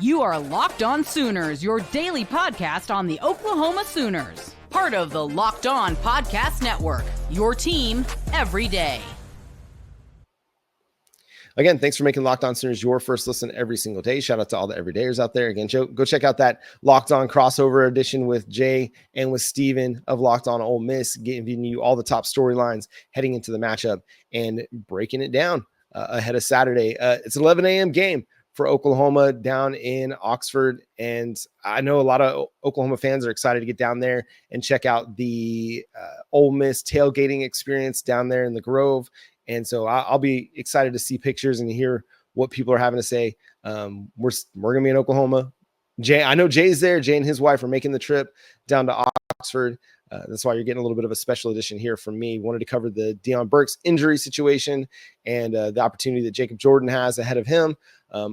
You are Locked On Sooners, your daily podcast on the Oklahoma Sooners. Part of the Locked On Podcast Network, your team every day. Again, thanks for making Locked On Sooners your first listen every single day. Shout out to all the everydayers out there. Again, go check out that Locked On crossover edition with Jay and with Steven of Locked On Ole Miss, giving you all the top storylines heading into the matchup and breaking it down ahead of Saturday. It's an 11 a.m. game for Oklahoma down in Oxford. And I know a lot of Oklahoma fans are excited to get down there and check out the Ole Miss tailgating experience down there in the Grove. And so I'll be excited to see pictures and hear what people are having to say. We're going to be in Oklahoma. I know Jay's there. Jay and his wife are making the trip down to Oxford. That's why you're getting a little bit of a special edition here from me. Wanted to cover the Deion Burks injury situation and the opportunity that Jacob Jordan has ahead of him.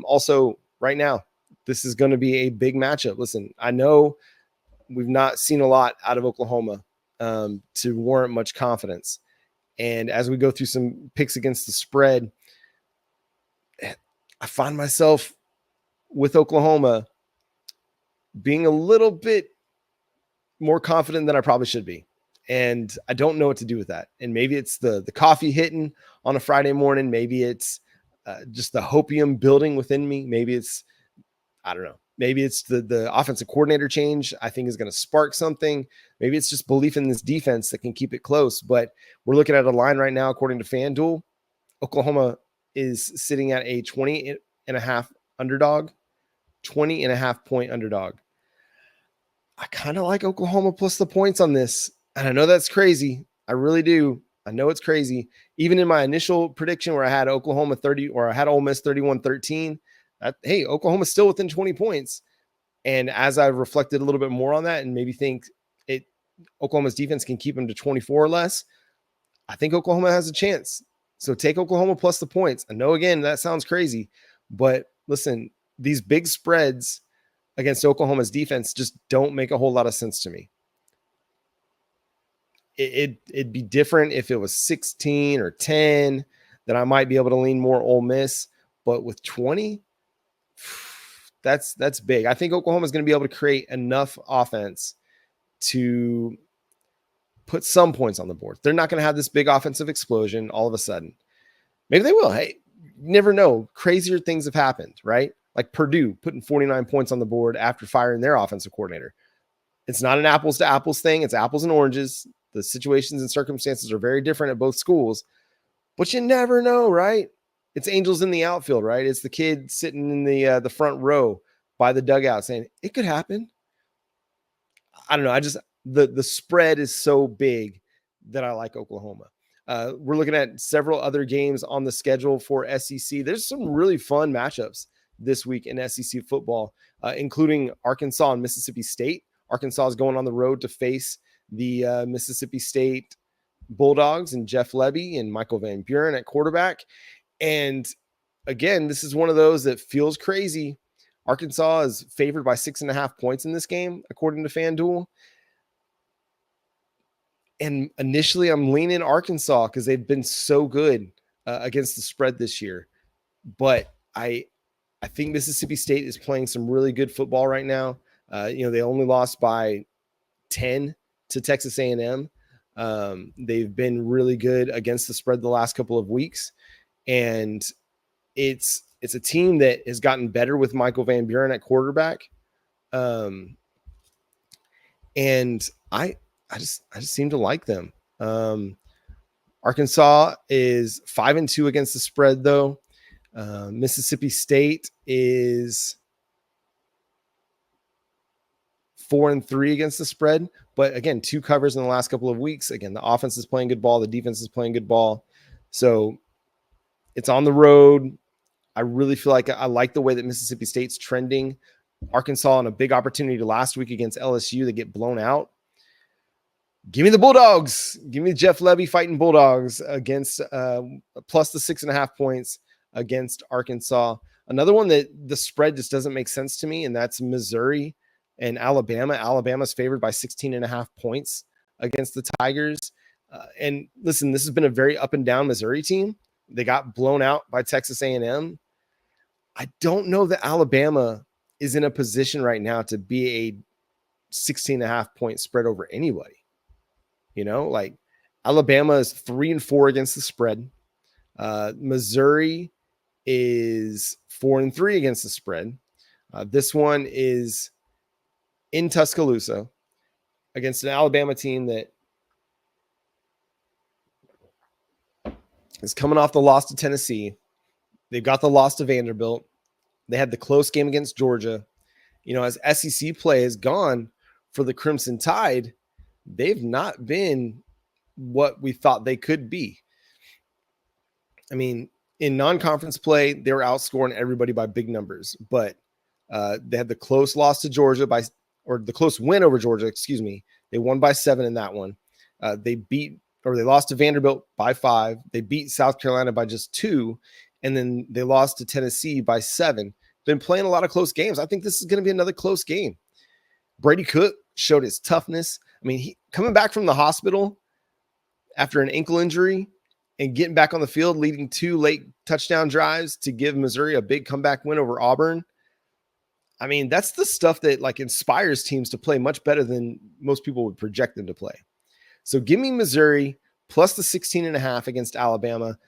Also, right now, this is going to be a big matchup. Listen, I know we've not seen a lot out of Oklahoma to warrant much confidence. And as we go through some picks against the spread, I find myself with Oklahoma being a little bit more confident than I probably should be. And I don't know what to do with that. And maybe it's the coffee hitting on a Friday morning. Maybe it's just the hopium building within me. Maybe it's, I don't know. Maybe it's the offensive coordinator change I think is going to spark something. Maybe it's just belief in this defense that can keep it close. But we're looking at a line right now, according to FanDuel. Oklahoma is sitting at a 20.5 underdog, 20.5 point underdog. I kind of like Oklahoma plus the points on this. And I know that's crazy. I really do. I know it's crazy. Even in my initial prediction where I had Oklahoma 30 or I had Ole Miss 31-13, hey, Oklahoma's still within 20 points. And as I've reflected a little bit more on that and maybe think Oklahoma's defense can keep them to 24 or less, I think Oklahoma has a chance. So take Oklahoma plus the points. I know, again, that sounds crazy, but listen, these big spreads against Oklahoma's defense just don't make a whole lot of sense to me. It'd be different if it was 16 or 10, that I might be able to lean more Ole Miss, but with 20, that's big. I think Oklahoma is going to be able to create enough offense to put some points on the board. They're not going to have this big offensive explosion all of a sudden. Maybe they will. Hey, you never know. Crazier things have happened, right? Like Purdue putting 49 points on the board after firing their offensive coordinator. It's not an apples to apples thing. It's apples and oranges. The situations and circumstances are very different at both schools, but you never know, right? It's angels in the outfield, right? It's the kid sitting in the front row by the dugout saying it could happen. I don't know. I just, the spread is so big that I like Oklahoma. We're looking at several other games on the schedule for SEC. There's some really fun matchups this week in SEC football, including Arkansas and Mississippi State. Arkansas is going on the road to face the Mississippi State Bulldogs and Jeff Lebby and Michael Van Buren at quarterback. And again, this is one of those that feels crazy. Arkansas is favored by 6.5 points in this game, according to FanDuel. And initially, I'm leaning Arkansas because they've been so good against the spread this year. But I think Mississippi State is playing some really good football right now. They only lost by 10 to Texas A&M. They've been really good against the spread the last couple of weeks. And it's a team that has gotten better with Michael Van Buren at quarterback. And I just seem to like them. Arkansas is 5-2 against the spread, though. Mississippi State is 4-3 against the spread. But again, 2 covers in the last couple of weeks. Again, the offense is playing good ball. The defense is playing good ball. So it's on the road. I really feel like I like the way that Mississippi State's trending. Arkansas on a big opportunity last week against LSU. They get blown out. Give me the Bulldogs. Give me Jeff Lebby fighting Bulldogs against plus the 6.5 points against Arkansas. Another one that the spread just doesn't make sense to me, and that's Missouri and Alabama. Alabama's favored by 16.5 points against the Tigers. And listen, this has been a very up and down Missouri team. They got blown out by Texas A&M. I don't know that Alabama is in a position right now to be a 16.5 point spread over anybody. Like Alabama is 3-4 against the spread. Missouri is 4-3 against the spread. This one is in Tuscaloosa against an Alabama team that is coming off the loss to Tennessee. They've got the loss to Vanderbilt. They had the close game against Georgia. As SEC play has gone for the Crimson Tide, they've not been what we thought they could be. I mean, in non-conference play, they were outscoring everybody by big numbers, but they had the close loss to Georgia or the close win over Georgia, excuse me. They won by 7 in that one. They lost to Vanderbilt by 5. They beat South Carolina by just 2, and then they lost to Tennessee by 7. Been playing a lot of close games. I think this is going to be another close game. Brady Cook showed his toughness. I mean, he coming back from the hospital after an ankle injury and getting back on the field, leading 2 late touchdown drives to give Missouri a big comeback win over Auburn. I mean, that's the stuff that inspires teams to play much better than most people would project them to play. So give me Missouri plus the 16.5 against Alabama.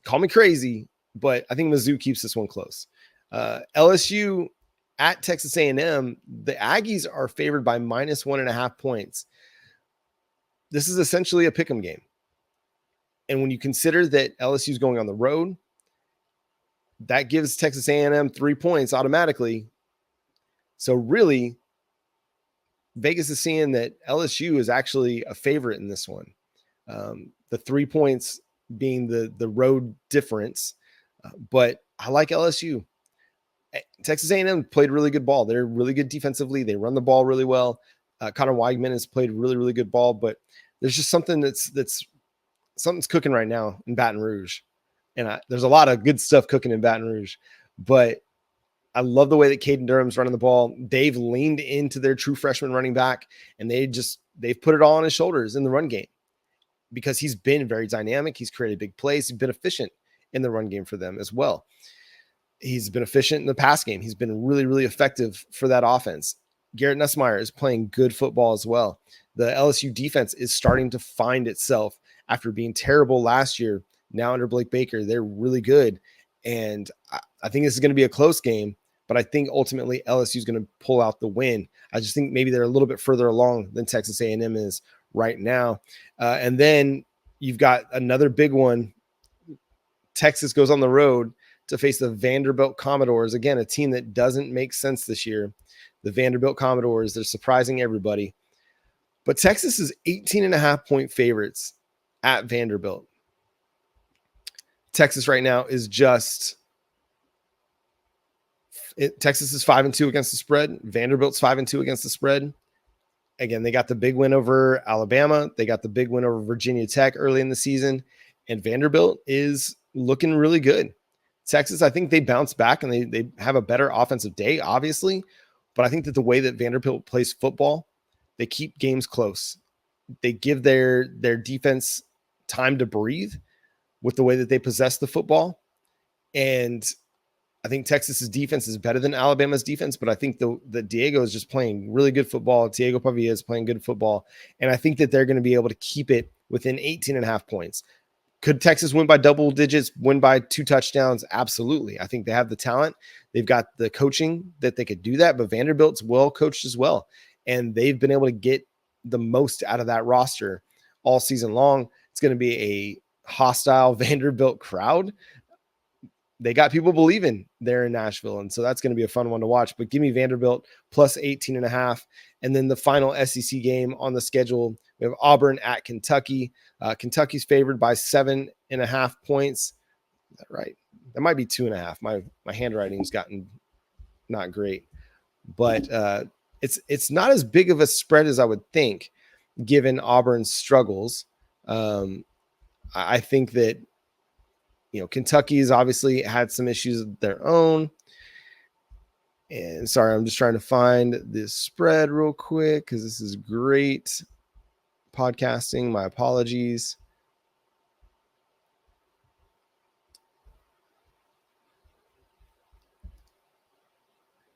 Call me crazy, but I think Mizzou keeps this one close. LSU at Texas A&M, the Aggies are favored by minus 1.5 points. This is essentially a pick'em game. And when you consider that LSU is going on the road, that gives Texas A&M 3 points automatically. So really, Vegas is seeing that LSU is actually a favorite in this one. The 3 points being the road difference. But I like LSU. Texas A&M played really good ball. They're really good defensively. They run the ball really well. Connor Weigman has played really, really good ball. But there's just something something's cooking right now in Baton Rouge. And there's a lot of good stuff cooking in Baton Rouge. But I love the way that Caden Durham's running the ball. They've leaned into their true freshman running back, and they've put it all on his shoulders in the run game because he's been very dynamic. He's created big plays. He's been efficient in the run game for them as well. He's been efficient in the pass game. He's been really, really effective for that offense. Garrett Nussmeier is playing good football as well. The LSU defense is starting to find itself after being terrible last year. Now under Blake Baker, they're really good. And I think this is going to be a close game, but I think ultimately LSU is going to pull out the win. I just think maybe they're a little bit further along than Texas A&M is right now. And then you've got another big one. Texas goes on the road to face the Vanderbilt Commodores. Again, a team that doesn't make sense this year. The Vanderbilt Commodores, they're surprising everybody. But Texas is 18.5 point favorites at Vanderbilt. Texas right now is Texas is 5-2 against the spread. Vanderbilt's 5-2 against the spread. Again, they got the big win over Alabama. They got the big win over Virginia Tech early in the season. And Vanderbilt is looking really good. Texas, I think they bounce back and they have a better offensive day, obviously. But I think that the way that Vanderbilt plays football, they keep games close. They give their defense time to breathe with the way that they possess the football. And I think Texas's defense is better than Alabama's defense, but I think that Diego is just playing really good football. Diego Pavia is playing good football. And I think that they're going to be able to keep it within 18.5 points. Could Texas win by double digits, win by 2 touchdowns? Absolutely. I think they have the talent. They've got the coaching that they could do that, but Vanderbilt's well coached as well. And they've been able to get the most out of that roster all season long. It's going to be a hostile Vanderbilt crowd. They got people believing there in Nashville. And so that's going to be a fun one to watch, but give me Vanderbilt plus 18.5. And then the final SEC game on the schedule, we have Auburn at Kentucky. Kentucky's favored by 7.5 points. Is that right? That might be 2.5. My handwriting's gotten not great, but it's not as big of a spread as I would think, given Auburn's struggles. I think that, Kentucky's obviously had some issues of their own. And sorry, I'm just trying to find this spread real quick because this is great podcasting. My apologies.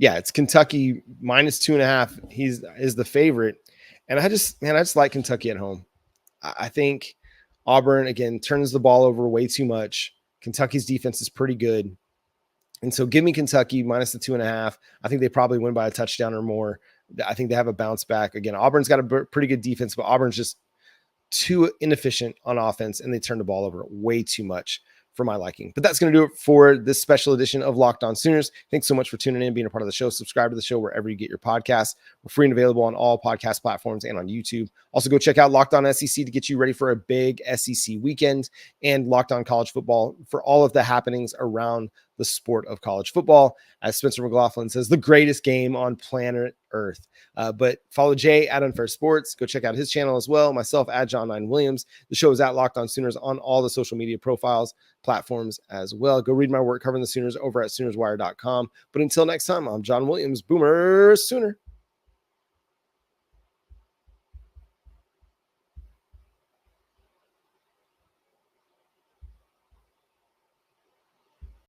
yeah, it's Kentucky minus 2.5. Is the favorite. And I just like Kentucky at home. I think Auburn, again, turns the ball over way too much. Kentucky's defense is pretty good. And so give me Kentucky minus the 2.5. I think they probably win by a touchdown or more. I think they have a bounce back. Again, Auburn's got a pretty good defense, but Auburn's just too inefficient on offense, and they turn the ball over way too much for my liking. But that's going to do it for this special edition of Locked On Sooners. Thanks so much for tuning in, being a part of the show. Subscribe to the show wherever you get your podcasts. We're free and available on all podcast platforms and on YouTube. Also, go check out Locked On SEC to get you ready for a big SEC weekend, and Locked On College Football for all of the happenings around the sport of college football. As Spencer McLaughlin says, the greatest game on planet Earth. But follow Jay at Unfair Sports. Go check out his channel as well. Myself at John 9 Williams. The show is at Locked On Sooners on all the social media profiles, platforms as well. Go read my work covering the Sooners over at SoonersWire.com. But until next time, I'm John Williams. Boomer Sooner.